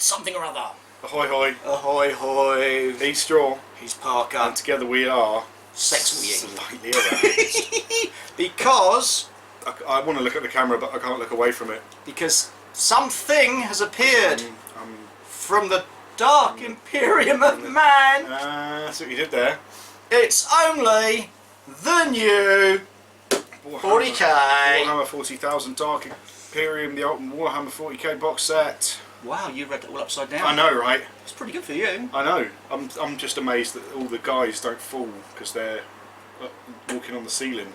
something or other. Ahoy hoy. Ahoy hoy. He's Straw. He's Parker. And together we are... Sex slightly around. Because... I want to look at the camera, but I can't look away from it. Because something has appeared from the dark Imperium of Man. That's what you did there. It's only the new 40k. Warhammer 40,000 Dark Imperium, the Ultimate Warhammer 40k box set. Wow, you read that all upside down. I know, right? It's pretty good for you. I know. I'm just amazed that all the guys don't fall because they're walking on the ceiling.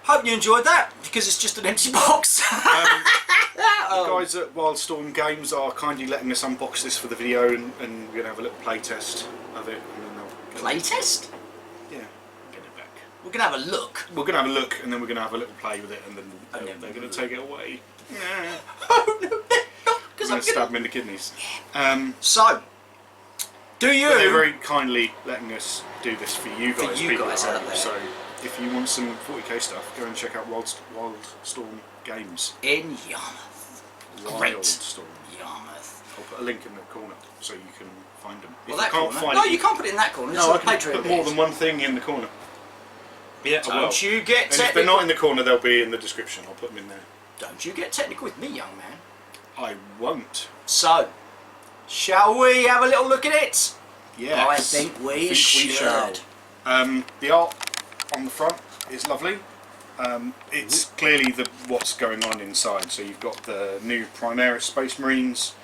Hope you enjoyed that, because it's just an empty box. The guys at Wildstorm Games are kindly letting us unbox this for the video, and we're going to have a little play test of it. And then they'll play test? Yeah, get it back. We're going to have a look. We're going to have a look, and then we're going to have a little play with it, and then they're going to take it away. Oh no, I'm going to stab them in the kidneys. So, do you... But they're very kindly letting us do this for you guys. For you guys out there. So, if you want some 40k stuff, go and check out Wildstorm Games. In Yarmouth. Great. Wildstorm. Yarmouth. I'll put a link in the corner so you can find them. Well, if that you can't corner? find No, it, you can't put it in that corner. No, I can can put more than one thing in the corner. Yeah, I will. Don't you get technical. And if they're not in the corner, they'll be in the description. I'll put them in there. Don't you get technical with me, young man. I won't. So, shall we have a little look at it? Yes. I think we should. The art on the front is lovely. It's clearly what's going on inside. So you've got the new Primaris Space Marines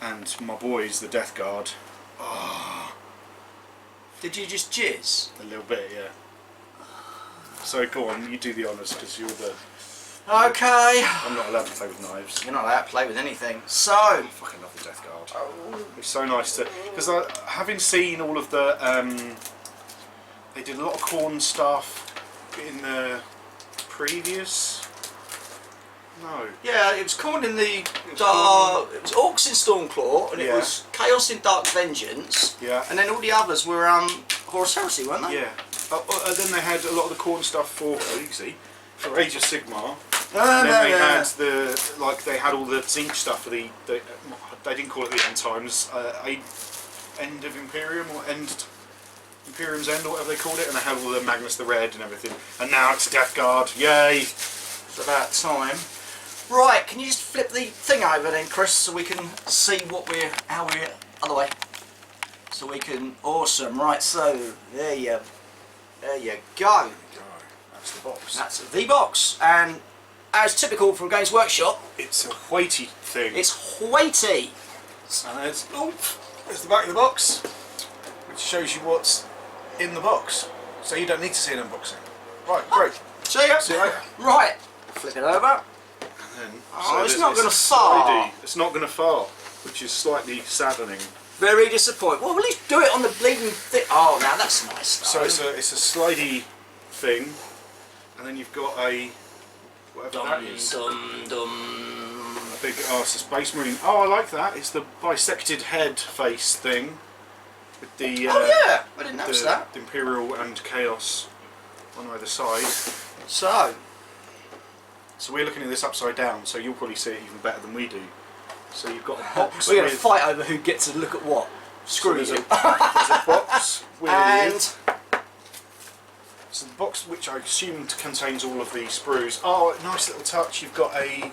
and my boys, the Death Guard. Oh, did you just jizz? a little bit, yeah. So go on, you do the honours because you're the... Okay. I'm not allowed to play with knives. You're not allowed to play with anything. So... I fucking love the Death Guard. Oh. It's so nice to... Because having seen all of the... they did a lot of Khorne stuff in the previous... No. Yeah, it was Khorne in the... it was Orcs in Stormclaw, and it was Chaos in Dark Vengeance. Yeah. And then all the others were Horus Heresy, weren't they? Yeah. And then they had a lot of the Khorne stuff for Age of Sigmar. And then they had they had all the Zinc stuff for they didn't call it the End Times, End of Imperium or Imperium's End or whatever they called it, and they had all the Magnus the Red and everything. And now it's Death Guard. Yay! It's about time. Right, can you just flip the thing over then, Chris, so we can see how we're other way. So we can awesome. Right, so there you go. That's the box. That's the box, and as typical from Games Workshop, it's a weighty thing. It's weighty. And there's the back of the box, which shows you what's in the box. So you don't need to see an unboxing. Right, great. See ya. See you later. Right, flip it over. And then, it's not going to fall. It's not going to fall, which is slightly saddening. Very disappointing. Well, at least do it on the bleeding thing. Oh, now that's nice. So it's a slidey thing, and then you've got a whatever that is. A big ass Space Marine. Oh, I like that. It's the bisected head face thing with the. Oh yeah, I didn't notice that. The Imperial and Chaos on either side. So we're looking at this upside down, so you'll probably see it even better than we do. So you've got a box. We're going to fight over who gets to look at what. Screw you. There's a box with. And so the box, which I assume contains all of the sprues. Oh, nice little touch. You've got a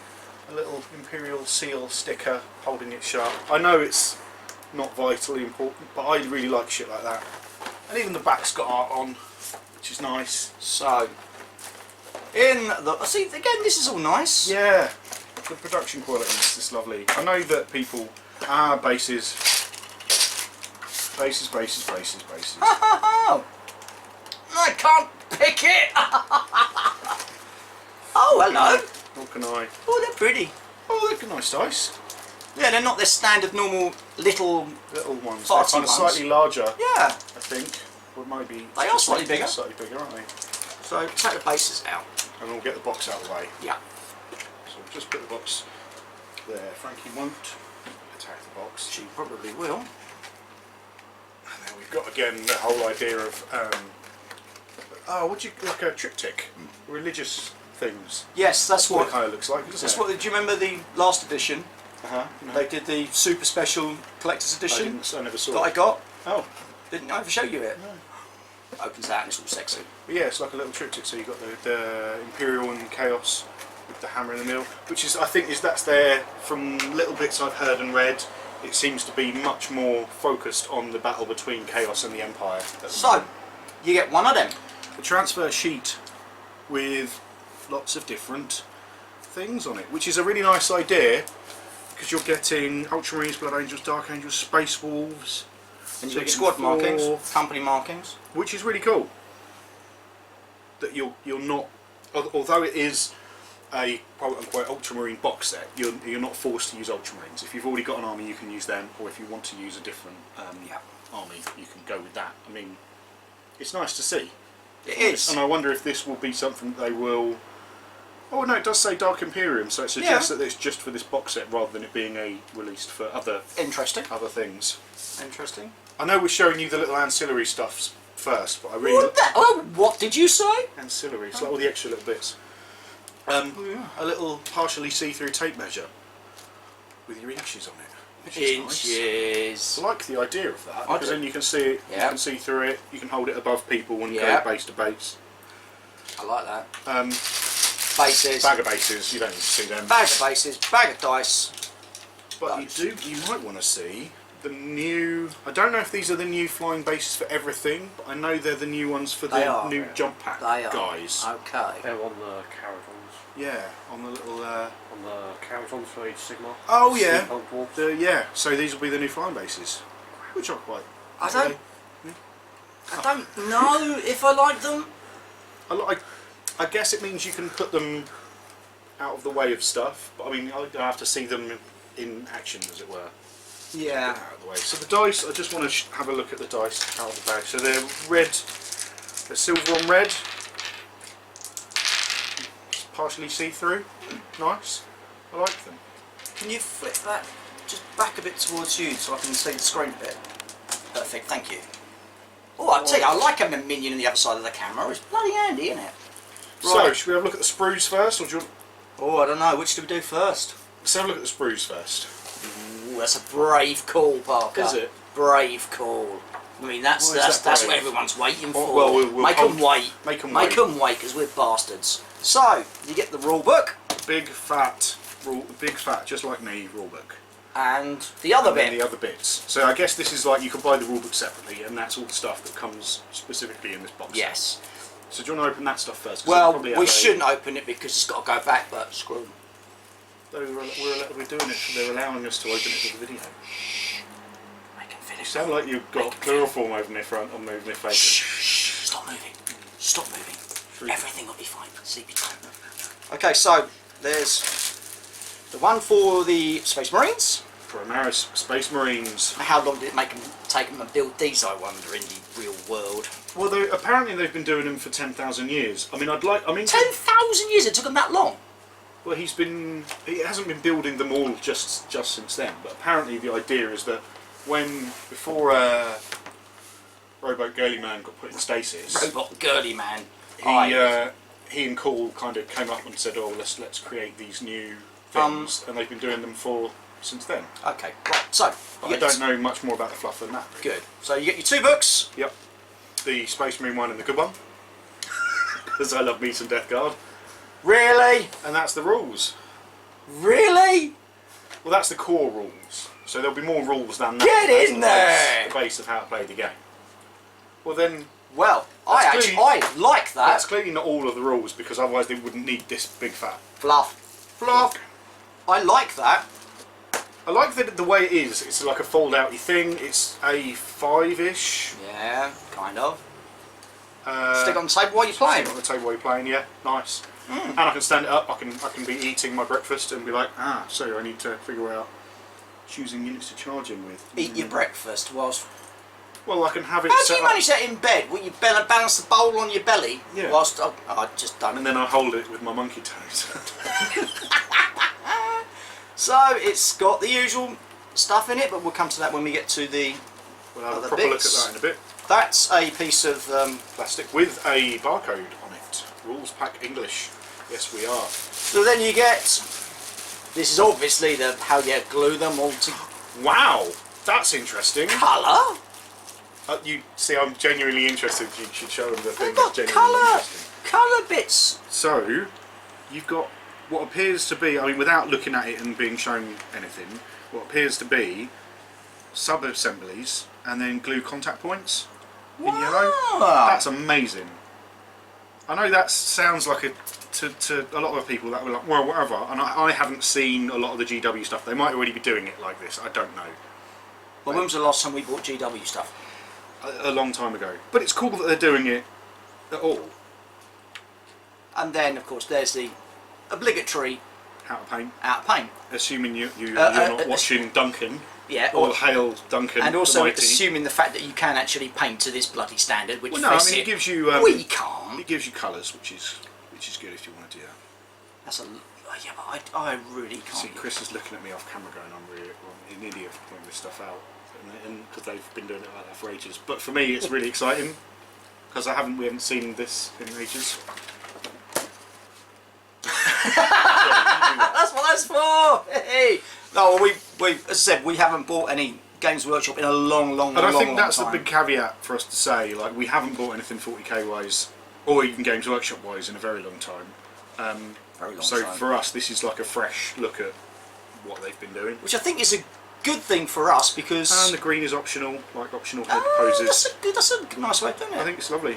little Imperial seal sticker holding it shut. I know it's not vitally important, but I really like shit like that. And even the back's got art on, which is nice. So, see again, this is all nice. Yeah, the production quality is just lovely. I know that people, bases. I can't pick it. Oh, hello. What can I? Oh, they're pretty. Oh, they're nice dice. Yeah, they're not their standard normal little ones. They're kind of slightly larger. Yeah. I think. Or maybe they are slightly bigger. Slightly bigger, aren't they? So take the bases out. And we'll get the box out of the way. Yeah. So we'll just put the box there. Frankie won't attack the box. She probably will. And then we've got again the whole idea of like a triptych, religious things. Yes, that's what it kind of looks like. That's what. Do you remember the last edition? No. They did the super special collector's edition I never saw that it. I got. Oh. Didn't I ever show you it? No. Opens out and it's all sexy. But yeah, it's like a little triptych. So you've got the Imperial and Chaos with the hammer in the middle, which is, I think, that's there from little bits I've heard and read. It seems to be much more focused on the battle between Chaos and the Empire. So, you get one of them. The transfer sheet with lots of different things on it, which is a really nice idea because you're getting Ultramarines, Blood Angels, Dark Angels, Space Wolves, And you get squad markings, company markings. which is really cool. That you're not, although it is a quote unquote Ultramarine box set, you're not forced to use Ultramarines. If you've already got an army, you can use them, or if you want to use a different army, you can go with that. I mean, it's nice to see. It is. And I wonder if this will be something that they will. Oh no, it does say Dark Imperium, so it suggests that it's just for this box set rather than it being released for other things. Interesting. I know we're showing you the little ancillary stuffs first, but I really What did you say? ancillary. It's like all the extra little bits. A little partially see-through tape measure with your inches on it. Which is nice. Inches. I like the idea of that I because do. then you can see it. Yeah. You can see through it. You can hold it above people and Yeah. go base to base. I like that. Bases. Bag of bases. You don't need to see them. Bag of bases. Bag of dice. But Nice. you might want to see the new. I don't know if these are the new flying bases for everything, but I know they're the new ones for They the are. new jump pack They are. guys. Okay. They're on the Caravans. Yeah, on the little. On the Caravans for Age Sigma. Oh yeah, Steampunk dwarfs. yeah. So these will be the new flying bases, which are quite. I don't know if I like them. I guess it means you can put them out of the way of stuff, but I mean, I have to see them in action, as it were. Yeah. Out of the way. So the dice, I just want to have a look at the dice out of the bag. So they're red, they're silver on red, partially see-through. Nice. I like them. Can you flip that just back a bit towards you so I can see the screen a bit? Perfect, thank you. Oh, I tell you, I like having a minion on the other side of the camera. It's bloody handy, isn't it? So, should we have a look at the sprues first, or do you want... Oh, I don't know. Which do we do first? Let's have a look at the sprues first. Ooh, that's a brave call, Parker. Is it? Brave call. I mean, that's Why is that what brave? everyone's waiting for. Well, we'll make them wait. Make them Make wait. them wait, because we're bastards. So, you get the rule book Big fat, just like me, rulebook. and the other And then bit. the other bits. So I guess this is like, you can buy the rulebook separately, and that's all the stuff that comes specifically in this box set. Yes. So do you want to open that stuff first? 'Cause Well, it'll probably have we a- shouldn't open it because it's got to go back, but screw 'em. We're doing it, they're allowing us to open it with the video. Make 'em You finish. sound like you've got chloroform over their front or moving their face. Shh, stop moving. Stop moving. True. Everything will be fine. See, be calm. Okay, so there's the one for the Space Marines. For Amaris Space Marines. How long did it take them to build these, I wonder, in the real world? Well, apparently they've been doing them for 10,000 years. I mean, 10,000 years? It took them that long? Well, he hasn't been building them all just since then. But apparently the idea is that before Robot Girly Man got put in stasis, Robot girly man. he and Cool kind of came up and said, "Oh, let's create these new things," and they've been doing them since then. Okay, right. So But I don't know much more about the fluff than that. Really. Good. So you get your two books. Yep. The Space Marine one and the good one, because I love me some Death Guard, Really? and that's the rules. Really? Well, that's the core rules. So there'll be more rules than that. Get That's in the base- there! The base of how to play the game. Well then, Well, That's I like that. that's clearly not all of the rules, because otherwise they wouldn't need this big fat Fluff. fluff. I like that. I like the way it is. It's like a fold-outy thing. It's a 5-ish. Yeah, kind of. Stick on the table while you're Stick playing. it on the table while you're playing. Yeah, nice. And I can stand it up. I can be eating my breakfast and be like, so I need to figure out choosing units to charge in with. Eat your breakfast whilst... Well, I can have it How do set you up, manage that in bed? Will you balance the bowl on your belly? Yeah. Whilst... I just don't. and then I hold it with my monkey toes. So, it's got the usual stuff in it, but we'll come to that when we get to the... We'll have Other a proper bits. look at that in a bit. That's a piece of... Plastic with a barcode on it. Rules pack English. Yes, we are. So then you get This is obviously how you glue them all together. Wow, that's interesting. Colour? You see, I'm genuinely interested. You should show them the thing They've that's got genuinely interesting. colour bits. So, you've got what appears to be, I mean, without looking at it and being shown anything, what appears to be sub-assemblies and then glue contact points in yellow. That's amazing. I know that sounds like to a lot of people that were like, well, whatever, and I haven't seen a lot of the GW stuff. They might already be doing it like this, I don't know. Well, when was the last time we bought GW stuff? A long time ago. But it's cool that they're doing it at all. And then, of course, there's the obligatory Out of paint. out of paint. Assuming you're not watching Duncan. Yeah. Or hail Duncan. And also the mighty. assuming the fact that you can actually paint to this bloody standard, which Well, no, I mean, it gives you. we can't. It gives you colours, which is good if you want to do that. That's yeah, but I really can't. See, Chris is looking at me off camera, going, "I'm really an idiot for pointing this stuff out," and because they've been doing it like that for ages. But for me, it's really exciting because we haven't seen this in ages. That's what that's for. Hey. No, well, we as I said, we haven't bought any Games Workshop in a long And I think that's time. a big caveat for us to say. Like, we haven't bought anything 40k wise, or even Games Workshop wise, in a very long time. Very long So time. for us, this is like a fresh look at what they've been doing. Which I think is a good thing for us because. And the green is optional, like optional head poses. That's a nice way of doing it. I think it's lovely.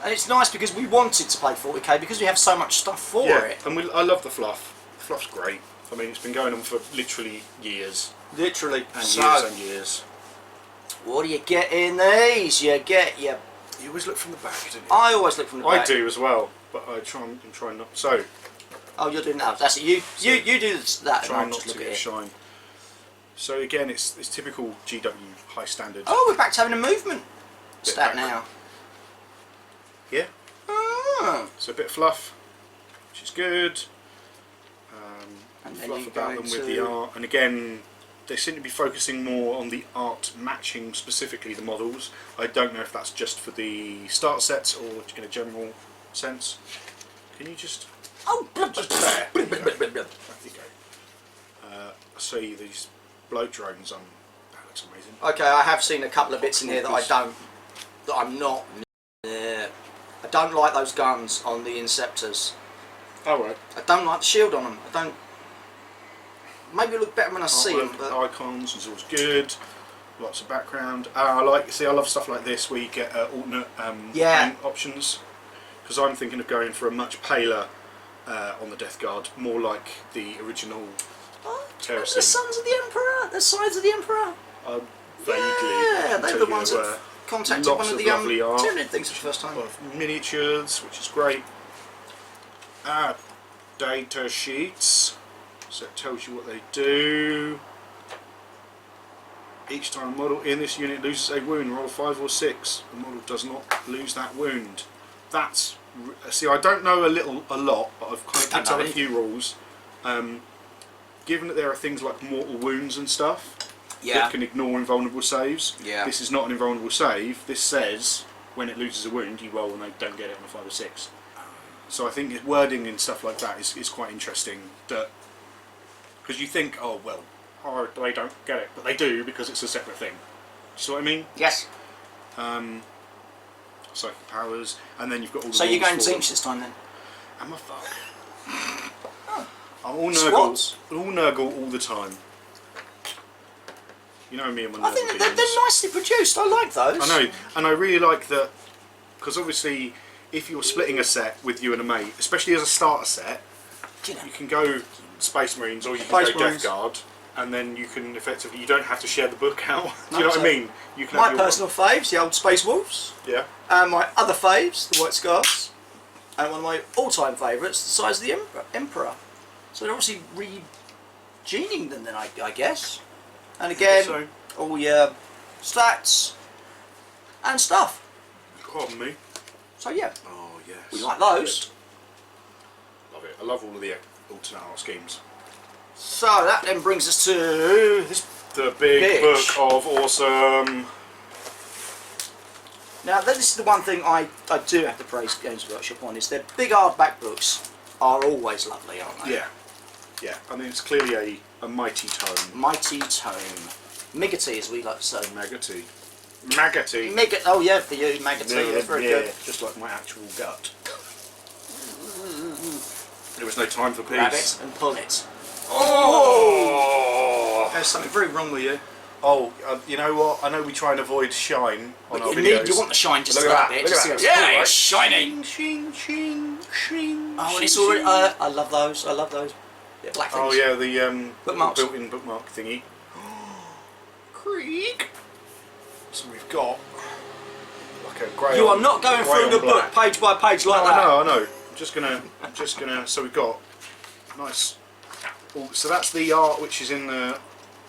And it's nice because we wanted to play 40k because we have so much stuff for it. And I love the fluff. The fluff's great. I mean, it's been going on for literally years. Literally. And so, years and years. what do you get in these? You get your. You always look from the back, don't you? I always look from the back. I do as well, but I'm trying not. So. Oh, you're doing that. That's it. You do that. Try and not I'll just to look get at it. shine. So again, it's typical GW high standard. Oh, we're back to having a movement stat back. now. Yeah. Oh. So a bit of fluff, which is good. And then Fluff you about go them with to- the art, and again, they seem to be focusing more on the art matching specifically the models. I don't know if that's just for the starter sets or in a general sense. Can you just? Oh, blub, Just blub, there. blub, blub, blub, blub. There you go. I see these bloat drones on. That looks amazing. Okay, I have seen a couple of bits in here that I'm not. I don't like those guns on the Inceptors. Oh right. I don't like the shield on them. I don't. Maybe it'll look better when I see them, but Icons is always good. Lots of background. I love stuff like this where you get alternate paint options. Because I'm thinking of going for a much paler on the Death Guard, more like the original Terracing. the Sons of the Emperor, the Sides of the Emperor. Vaguely. Yeah, they're the ones that contacted lots one of of the lovely art. Tyranid things for the first time. Of miniatures, which is great. Data sheets. So it tells you what they do. Each time a model in this unit loses a wound, roll 5 or 6. The model does not lose that wound. That's see, I don't know a lot, but I've kind of picked up a few rules. Given that there are things like mortal wounds and stuff that can ignore invulnerable saves, this is not an invulnerable save. This says when it loses a wound, you roll and they don't get it on a 5 or 6. So I think wording and stuff like that is quite interesting. That because you think, oh well, they don't get it, but they do because it's a separate thing. Do you see what I mean? Yes. Psychic powers, and then you've got all the. So you're rules going for them. Zinch this time then? Am I fuck? I'm all Squats? Nurgle all the time. You know me and my I Nurgle think they're opinions. nicely produced. I like those. I know, and I really like that because obviously, if you're splitting a set with you and a mate, especially as a starter set, Do you know? you can go Space Marines or you can Space go Marines. Death Guard, and then you can effectively you don't have to share the book out. Do No, you know what so I mean? You can My have your personal faves, the old Space Wolves, yeah. and my other faves, the White Scarves, and one of my all-time favourites, the Size of the Emperor. So they're obviously regening them then, I guess. And again, So, all your stats and stuff. pardon me. So yeah, Oh yes. we like those. Love it. I love all of the alternate art schemes. So that then brings us to this. The big Bitch. book of awesome. Now this is the one thing I do have to praise Games Workshop on, is their big hardback books are always lovely, aren't they? Yeah. Yeah, I mean it's clearly a mighty tome. Mighty tome. Miggity, as we like to say. Maggoty. Maggoty. Oh yeah, for you, Maggoty. That's very good. Just like my actual gut. There was no time for peace. Grab it and pull it. Oh! There's something very wrong with you. Oh, you know what? I know we try and avoid shine on our videos. You want the shine just Look a at little that, bit. look at Just that. to go, It's cool, yeah, right? it's shiny. Shing, shing, shing, Oh, and shing, it's already. shing. I love those. I love those. Yeah, black things. Oh yeah, the Bookmarks. built-in bookmark thingy. Creak. So we've got like a grey. You are not going grey through the on black. book page by page like that. I know. I'm just gonna. So we've got nice. Oh, so that's the art which is in the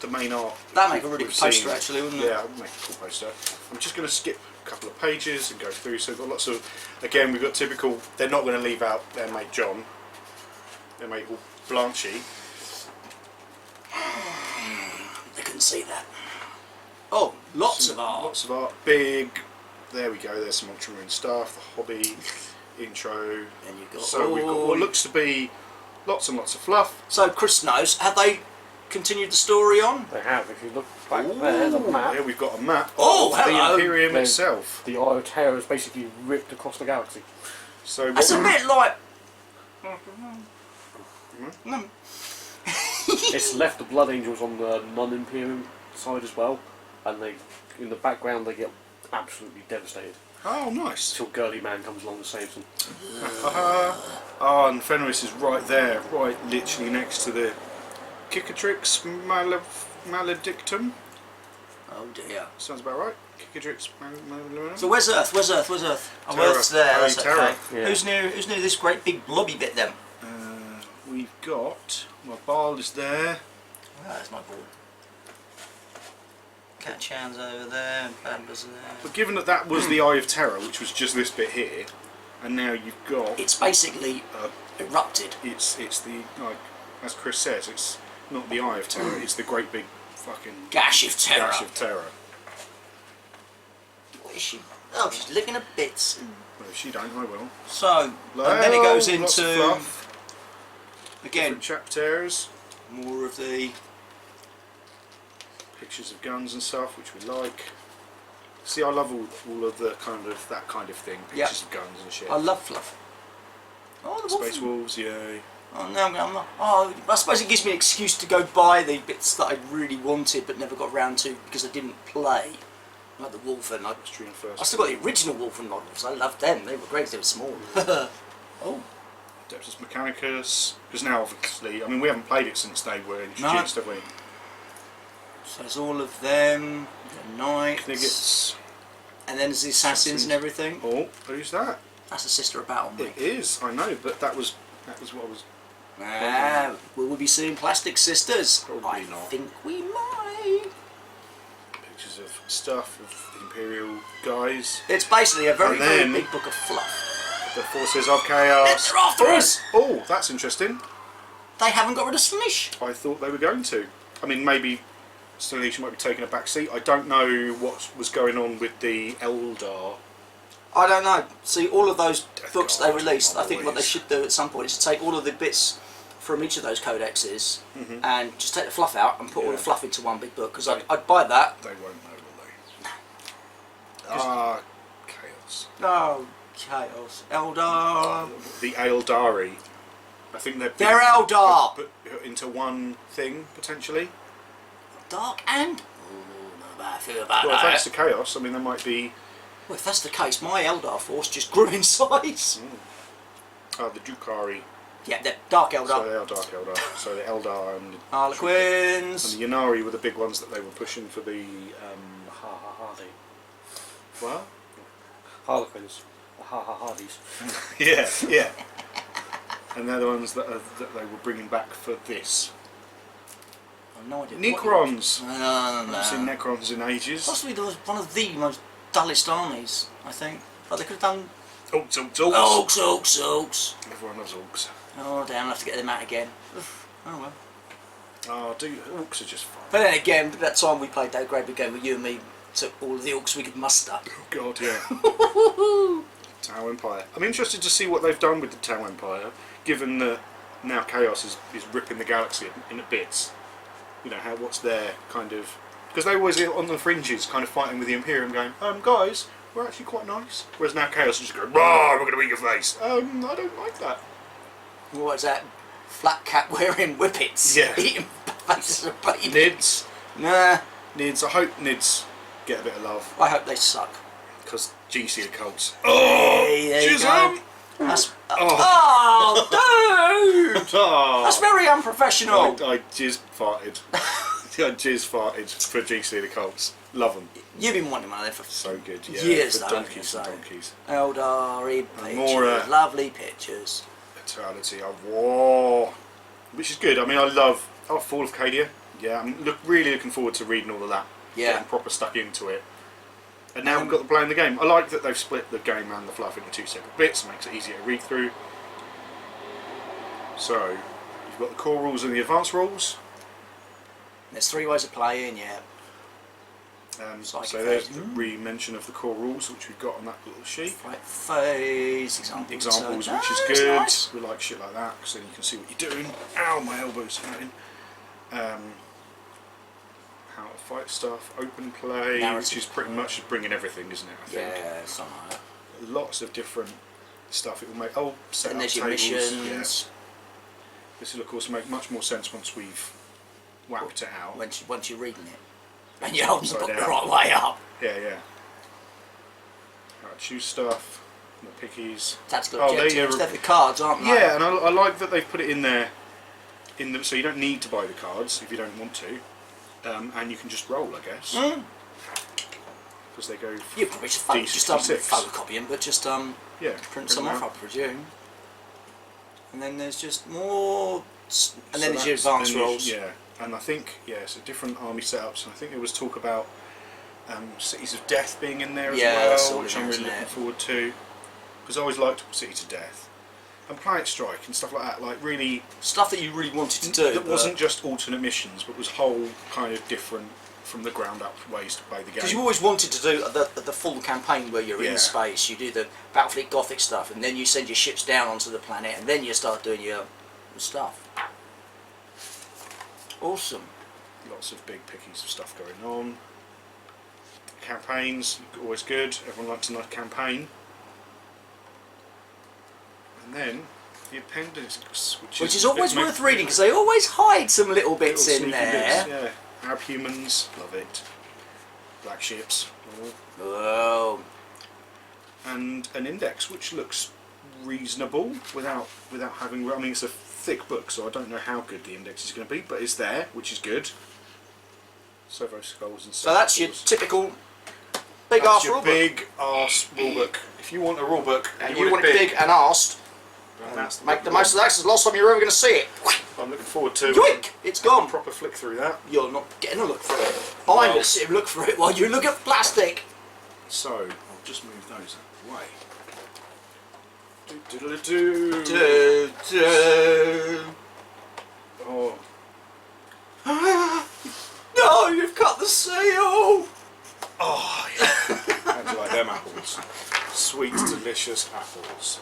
main art. That'd make a really we've good poster, seen. actually, wouldn't it? Yeah, it would make a cool poster. I'm just going to skip a couple of pages and go through. So we've got lots of. Again, we've got typical. They're not going to leave out their mate John. Their mate Blanchy. They couldn't see that. Oh, lots of art. Lots of art. Big. There we go. There's some Ultramarine stuff. The hobby intro. And you've got. So we've got what looks to be lots and lots of fluff. So Chris knows. Have they continued the story on? They have. If you look back there, the map, Here we've got a map Oh, of the hello. Imperium There's- itself. the Eye of Terror is basically ripped across the galaxy. So It's a bit like. It's left the Blood Angels on the non-Imperium side as well, and they, in the background, they get absolutely devastated Oh, nice. until Girly Man comes along and saves them. Oh, and Fenris is right there, right literally next to the Cicatrix Maledictum. Oh dear. Sounds about right. Cicatrix Maledictum. So where's Earth? Where's Earth? Where's Earth? Oh, Terra. Earth's there. Oh, That's Terra. okay. Yeah. Who's new this great big blobby bit then? We've got, well, Baal is there. Oh, that's my ball. Cat Chan's over there, Bamba's there. But given that that was the Eye of Terror, which was just this bit here, and now you've got, It's basically erupted. it's the, like, as Chris says, it's not the Eye of Terror, it's the great big fucking Gash of terror. gash of terror. What is she? Oh, she's licking her bits. Well, if she don't, I will. So, and then it goes Lots of into, fluff, again, different chapters, more of the... pictures of guns and stuff, which we like. See, I love all of the that kind of thing, pictures of guns and shit. I love fluff. Oh, the Space wolf. Wolves, yay. Oh, no, I'm not. Oh, I suppose it gives me an excuse to go buy the bits that I really wanted but never got round to because I didn't play. Like the Wolfen. Austrian first. I still got the original Wolfen models. I loved them. They were great. They were small. Oh. Adeptus Mechanicus, because now obviously, I mean, we haven't played it since they were introduced, have we? So there's all of them. The Knights. Kniggets. And then there's the Assassins and everything. Oh, who's that? That's the Sister of Battle, mate. It is, I know, but that was what I was. Ah, will we be seeing Plastic Sisters? Probably I not. think we might. Pictures of stuff of the Imperial guys. It's basically a very, And then- very big book of fluff. The Forces of Chaos. They're after us! Oh, that's interesting. They haven't got rid of Slanish. I thought they were going to. I mean, maybe Stanish might be taking a back seat. I don't know what was going on with the Eldar. I don't know. See, all of those Death books Guard, they released, I think what they always. should do at some point is take all of the bits from each of those codexes and just take the fluff out and put all the Yeah. fluff into one big book, because I'd buy that. They won't know, will they? Ah, Chaos. Oh, Chaos. Eldar. The Eldari. I think They're Eldar! put into one thing, potentially. Dark and... Ooh, not bad. I feel about Well, that. thanks to Chaos, I mean, there might be... Well, if that's the case, my Eldar force just grew in size. the Dukari. Yeah, they're Dark So Eldar. they are Dark Eldar. So the Eldar and Harlequins. the Yanari were the big ones that they were pushing for the... Hardy. What? Harlequins. The Hardys. Yeah. And they're the ones that they were bringing back for this. I've no idea. Necrons. No. I haven't seen Necrons in ages. Possibly there was one of the most dullest armies, I think. But they could have done Orcs. Oaks. Everyone loves Orcs. Oh damn, I'll have to get them out again. Oof. Oh well. Oh, Orcs are just fun. But then again, that time we played that great big game where you and me took all of the Orcs we could muster. Oh God, yeah. Tau Empire. I'm interested to see what they've done with the Tau Empire, given that now Chaos is ripping the galaxy into bits. You know, what's their kind of... Because they always get on the fringes kind of fighting with the Imperium going, guys, we're actually quite nice. Whereas now Chaos is just going, rah, we're going to eat your face. I don't like that. What's that? Flat cap wearing whippets. Yeah. Eating faces of baby. Nids. Nah. Nids. I hope Nids get a bit of love. I hope they suck. Because GC the Colts. Hey, there you go. Chisholm! That's, Oh. dude! Oh. That's very unprofessional. I jizz farted. I jizz farted for GC the Colts. Love them. You've been wanting one of them for So good. Yeah. years, for though, donkeys haven't and you, donkeys. Eldari pictures, more, lovely pictures. Eternity of War. Which is good. I mean, I love Fall of Cadia. Yeah, I'm really looking forward to reading all of that. Yeah. Getting proper stuck into it. And now we've got the playing the game. I like that they've split the game and the fluff into 2 separate bits. Makes it easier to read through. So, you've got the core rules and the advanced rules. There's 3 ways of playing, yeah. So there's the re-mention of the core rules, which we've got on that little sheet. Right, phase, Examples, so, which is that's good. nice. We like shit like that, because then you can see what you're doing. Ow, my elbow's hurting. How to fight stuff, open play, Narrative which is pretty much just bringing everything, isn't it? I think. Yeah, something like that. Lots of different stuff. It will make set And up there's your tables. missions. Yeah. This will of course make much more sense once we've whacked it out. Once you're reading it. And you're holding the Upside book the down. right way up. Yeah. How to choose stuff, the pickies. Tactical Oh, objectives, they're the cards, aren't they? Yeah, and I like that they've put it in there. So you don't need to buy the cards if you don't want to, and you can just roll, I guess. Because they go. You probably just D66. photocopy them, but just Yeah. print some off, I presume. And then there's just more, and then there's your advanced rolls. Yeah, and I think so different army setups. And I think there was talk about Cities of Death being in there as that's well, all which in I'm there, really isn't looking it? forward to. Because I always liked Cities of Death and Planet Strike and stuff like that. Like really Stuff that you really wanted to do. that wasn't just alternate missions, but was whole kind of different from the ground up ways to play the game. Because you always wanted to do the full campaign where you're in space, you do the Battlefleet Gothic stuff, and then you send your ships down onto the planet, and then you start doing your stuff. Awesome. Lots of big pickies of stuff going on. Campaigns, always good. Everyone likes a nice campaign. And then the appendix, Which is always worth reading, because they always hide some little bits little in sneaky there. bits, yeah. Arab humans, love it. Black ships. Oh. And an index which looks reasonable without having. I mean, it's a thick book, so I don't know how good the index is going to be, but it's there, which is good. Servo skulls and So that's your circles. typical big arse your rulebook. big arse rulebook. If you want a rulebook And you want it big and arsed, that's make the most of that, 'cause it's the last time you're ever going to see it. I'm looking forward to Yoink! It's a gone. proper flick through that. You're not getting a look through it. I'm going to sit and look through it while you look at plastic. So I'll just move those out of the way. Do. Do, do. Oh, No, you've cut the seal! oh yeah. How do you like them apples? Sweet, delicious apples.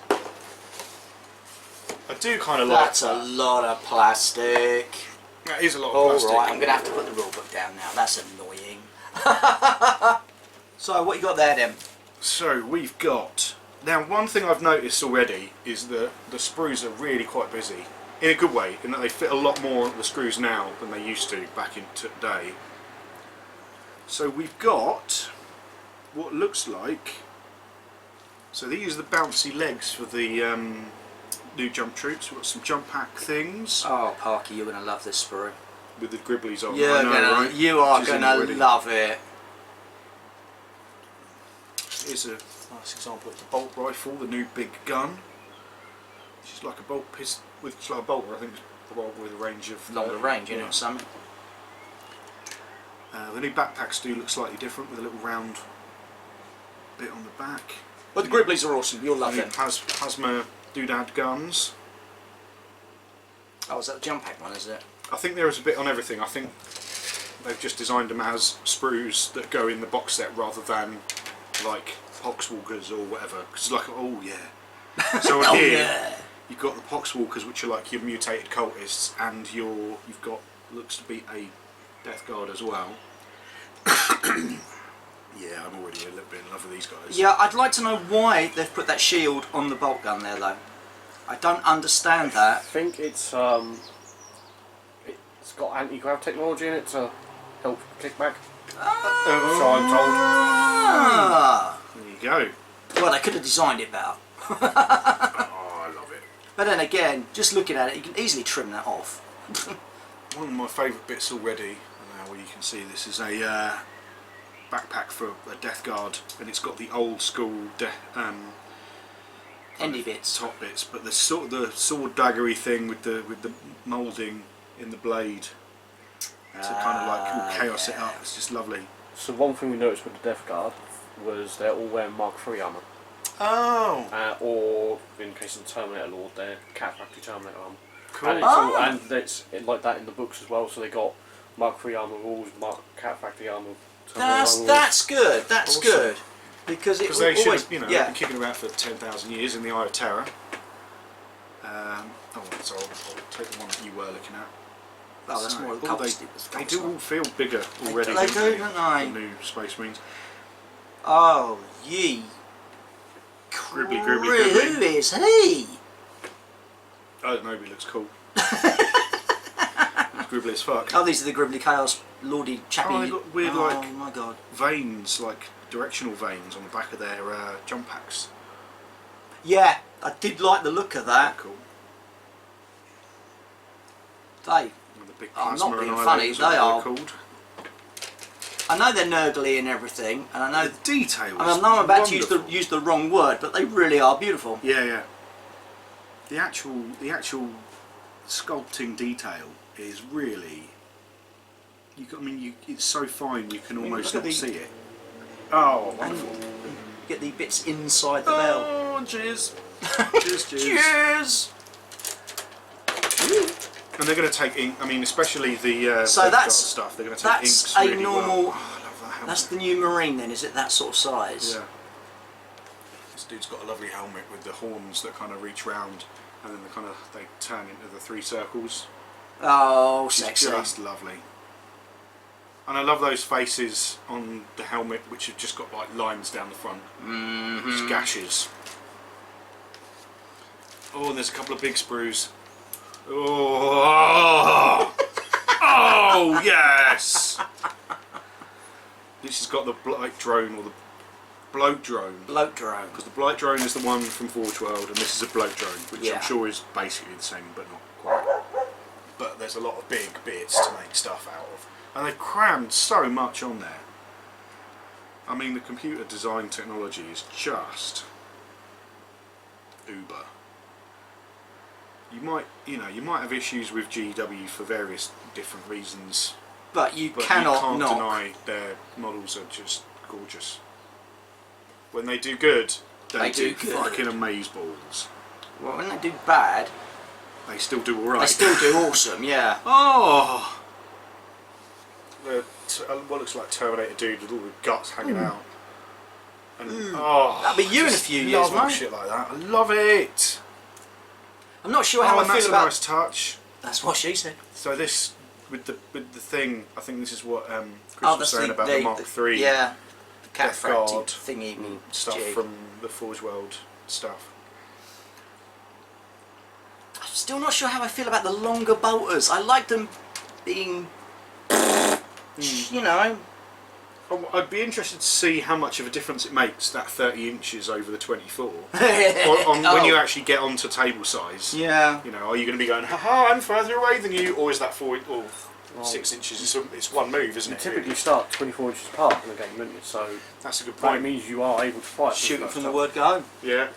I do kind of like That's a lot of plastic. That is a lot of plastic. Alright, I'm going to have to put the rulebook down now. That's annoying. So, what you got there then? So we've got. Now, one thing I've noticed already is that the sprues are really quite busy. In a good way, in that they fit a lot more of the screws now than they used to back in today. So we've got what looks like. So these are the bouncy legs for the new jump troops. We've got some jump pack things Oh, Parky, you're going to love this sprue. with the gribblies on. You are Which is going already- to love it. Here's a nice example of the bolt rifle, the new big gun. Which is like a bolt pistol, it's like a bolter, I think, it's with a range of Longer range, you know, something. The new backpacks do look slightly different with a little round bit on the back. But the Gribblies are awesome, you'll love New them. Plasma doodad guns. Oh, is that the jump pack one, is it? I think there is a bit on everything. I think they've just designed them as sprues that go in the box set rather than like Poxwalkers or whatever. Because it's like, oh yeah. So Oh, here, yeah. you've got the Poxwalkers, which are like your mutated cultists, and you've got looks to be a Death Guard as well. Yeah, I'm already a little bit in love with these guys. Yeah, I'd like to know why they've put that shield on the bolt gun there, though. I don't understand I that. think it's got anti-grav technology in it to help kickback. So I'm Ah. There you go. Well, they could have designed it better. Oh, I love it. But then again, just looking at it, you can easily trim that off. One of my favourite bits already, where you can see this is a backpack for a Death Guard, and it's got the old school Endy bits. top bits, but the sort of the sword daggery thing with the moulding in the blade to kind of like all chaos it up. It's just lovely. So one thing we noticed with the Death Guard was they're all wearing Mark III armour. Oh, Or in the case of the Terminator Lord, they're Cat Factory Terminator armour. cool. And it's like that in the books as well. So they got Mark III armour rules, Cat Factory armour. That's good. That's Awesome. good. Because it they should always, have, been kicking about for 10,000 years in the Eye of Terror. So I'll take the one that you were looking at. Oh, that's So, more of the they cultist. they do all feel bigger already. They don't do, don't they? The new Space Marines. Oh, ye. Gribbly, gribbly, gribbly. Who is he? I don't know, but he looks cool. He's gribbly as fuck. Oh, these are the Gribbly Chaos Lordy chappy. Oh, they got weird, oh like, my god. veins, like directional veins on the back of their jump packs. Yeah, I did like the look of that. Cool. They. And the big I'm plasma not being annihilators, funny, what they they're are. called. I know they're nerdly and everything, and I know. The details. I know I'm about to wonderful. use the wrong word, but they really are beautiful. Yeah, yeah. The actual sculpting detail is really. It's so fine you can almost look at not the- see it. Oh, And wonderful! get the bits inside the bell. Oh, cheers! Cheers, cheers! Cheers. And they're going to take ink. I mean, especially the So Death Guard that's- stuff. They're going to take that's inks a really normal- well. Oh, I love that helmet. That's the new Marine then, is it that sort of size? Yeah. This dude's got a lovely helmet with the horns that kind of reach round, and then they turn into the three circles. Oh, Which is sexy. just lovely. And I love those faces on the helmet, which have just got like lines down the front, just gashes. Oh, and there's a couple of big sprues. Oh, oh yes! This has got the blight drone or the bloat drone. Bloat drone. Because the blight drone is the one from Forge World, and this is a bloat drone, which Yeah. I'm sure is basically the same, but not quite. But there's a lot of big bits to make stuff out of, and they've crammed so much on there. I mean, the computer design technology is just uber. You might have issues with GW for various different reasons, But you but cannot you can't knock. deny their models are just gorgeous. When they do good, they do do good. fucking amazeballs. Well, when they do bad, They still do alright. they still do awesome, yeah. Oh! What looks like Terminator dude with all the guts hanging out. And, oh, That'll be you in a just few years, love mate. shit like that. I love it! I'm not sure how Oh, I and that's feel a about... nice touch. That's what she said. So this, with the thing, I think this is what Chris Oh, was that's saying about the Mark III Yeah. The cat Death fracty Guard thingy stuff jig. from the Forge World stuff. I'm still not sure how I feel about the longer bolters. I like them being... You know... I'd be interested to see how much of a difference it makes, that 30 inches over the 24. When you actually get onto table size. Yeah. You know, are you going to be going, haha, I'm further away than you, or is that 6 inches? It's one move, isn't You it? typically really? start 24 inches apart in the game, don't you? So That's a good that point. means you are able to fight. Shoot it first from the time. word go. Yeah.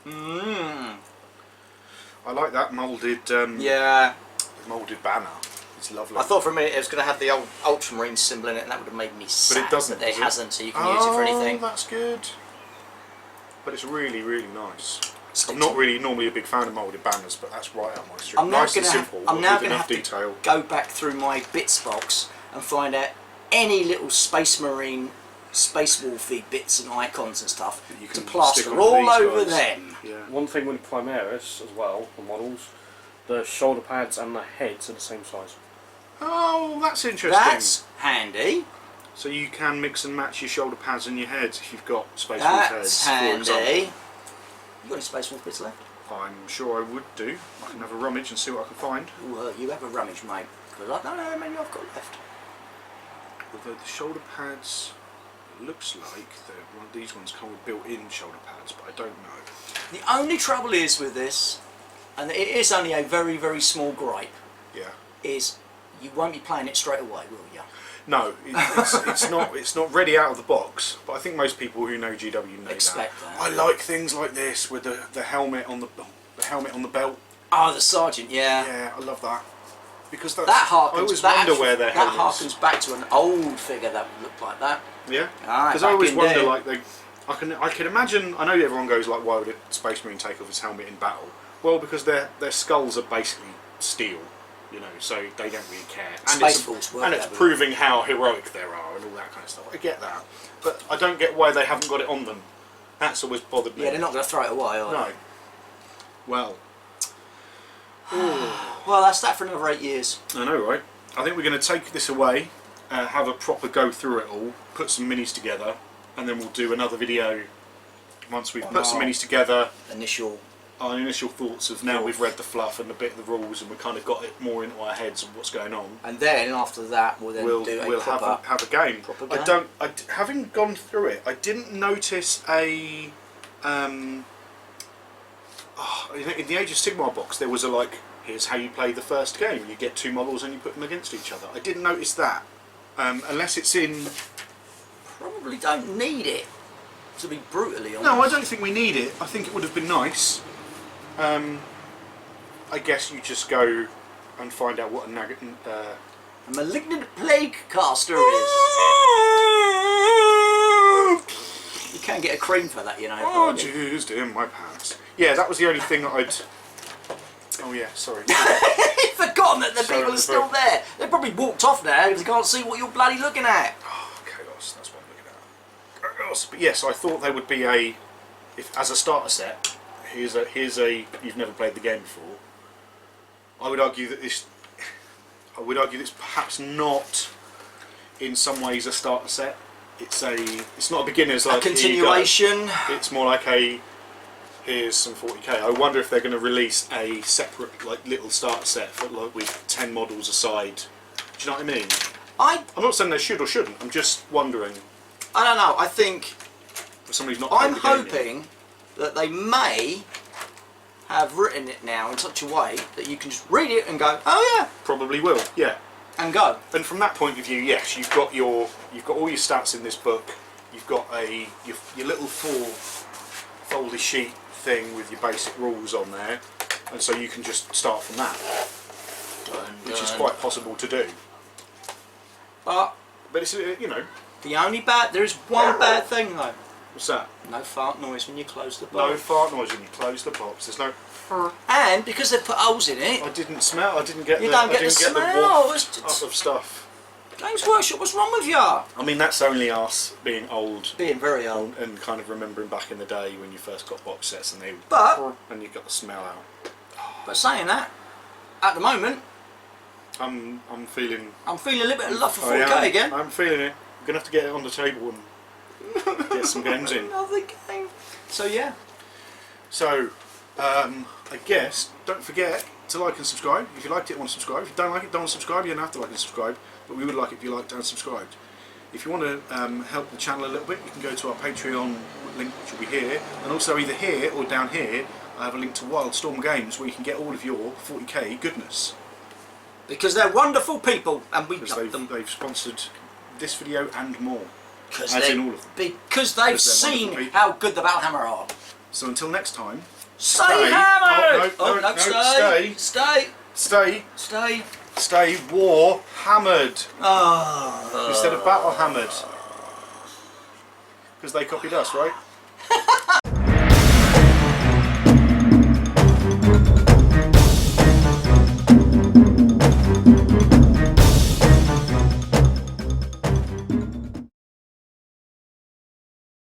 Mmm. I like that moulded Yeah. moulded banner. It's lovely. I thought for a minute it was going to have the old Ultramarine symbol in it, and that would have made me sad. doesn't, But it does it? hasn't, so you can use it for anything. That's good. But it's really, really nice. Stick I'm not to- really normally a big fan of moulded banners, but that's right up my street. I'm now Nice and going to simple, I'm now with going to enough have detail. to go back through my bits box and find out any little Space Marine Space Wolfy bits and icons and stuff That you to can plaster stick onto all these over guys. them. Yeah. One thing with Primaris as well, the models, the shoulder pads and the heads are the same size. Oh, that's interesting. That's handy. So you can mix and match your shoulder pads and your heads if you've got Space Wolf heads, That's for example. handy. You got any Space Wolf bits left? I'm sure I would do. I can have a rummage and see what I can find. Well, you have a rummage, mate. Because I don't know how many I've got left. Although the shoulder pads, it looks like these ones come with built-in shoulder pads, but I don't know. The only trouble is with this, and it is only a very, very small gripe, Yeah. is you won't be playing it straight away, will you? No, it's not ready out of the box. But I think most people who know GW know Expect that. that. I like things like this with the helmet on the helmet on the belt. Oh, the Sergeant, yeah. Yeah, I love that because that's, That I harkens. always That wonder actually- where their that helmets. harkens back to an old figure that looked like that. Yeah, Aye, because I back always in wonder, there. like I can imagine. I know everyone goes like, why would a Space Marine take off his helmet in battle? Well, because their skulls are basically steel, you know, so they don't really care. And Space Force work and it's that way. proving how heroic they are and all that kind of stuff. I get that, but I don't get why they haven't got it on them. That's always bothered me. Yeah, they're not going to throw it away, are No. they? Well, Well, that's that for another 8 years. I know, right? I think we're going to take this away, have a proper go through it all, put some minis together, and then we'll do another video once we've On put some our- minis together. Initial. Our initial thoughts of now we've read the fluff and a bit of the rules, and we've kind of got it more into our heads of what's going on. And then, after that, we'll then We'll do a proper... have a game. proper I game. don't. Having gone through it, I didn't notice a. In the Age of Sigmar box, there was a like. Here's how you play the first game. You get 2 models and you put them against each other. I didn't notice that, unless it's in. Probably don't need it, to be brutally honest. No, I don't think we need it. I think it would have been nice. I guess you just go and find out what a A malignant plague caster is. You can get a cream for that, you know. Oh, Barney. jizzed in my pants. Yeah, that was the only thing that I'd. Oh yeah, sorry. You've forgotten that the Sorry, people are the still book. there. They probably walked off now because they can't see what you're bloody looking at. Oh, chaos. That's what I'm looking at. Chaos. But yes, I thought there would be a. If as a starter set, here's a. You've never played the game before. I would argue that this. I would argue that it's perhaps not, in some ways, a starter set. It's a. It's not a beginner's like. A continuation. Here you go. It's more like a. Here's some 40k. I wonder if they're going to release a separate, like, little starter set for like with 10 models aside. Do you know what I mean? I'm not saying they should or shouldn't. I'm just wondering. I don't know. I think For somebody who's not. I'm played the game yet. hoping that they may have written it now in such a way that you can just read it and go, oh yeah, Probably will. Yeah. and go. And from that point of view, yes, you've got all your stats in this book. You've got your little 4-folder sheet thing with your basic rules on there, and so you can just start from that, which is quite possible to do. But But it's you know, there is one bad thing though. what's that? No fart noise when you close the No box. fart noise when you close the box. There's no. And because they've put holes in it, I didn't smell. I didn't get you the. don't I get the didn't get the smell. waft It's of stuff. Games Workshop, what's wrong with ya? I mean, that's only us being old Being very old. and kind of remembering back in the day when you first got box sets and But and you got the smell out. saying that, at the moment, I'm feeling. I'm feeling a little bit of love for I 4K am. again. I'm feeling it. I'm gonna have to get it on the table and get some games in. Another game. So yeah. So, I guess don't forget to like and subscribe. If you liked it, want to subscribe. If you don't like it, don't subscribe. You don't have to like and subscribe, but we would like it if you liked and subscribed. If you want to help the channel a little bit, you can go to our Patreon link, which will be here, and also either here or down here. I have a link to Wildstorm Games where you can get all of your 40k goodness. Because they're wonderful people and we Because love them. they've sponsored this video and more. Because as they- in all of them. Because they've Because they're seen wonderful people. how good the Valhammer are. So until next time, Stay Stay. hammered! Oh, no, no, stay. stay. Stay. stay, Stay. stay war hammered Ah. instead of battle hammered. Because they copied us, right?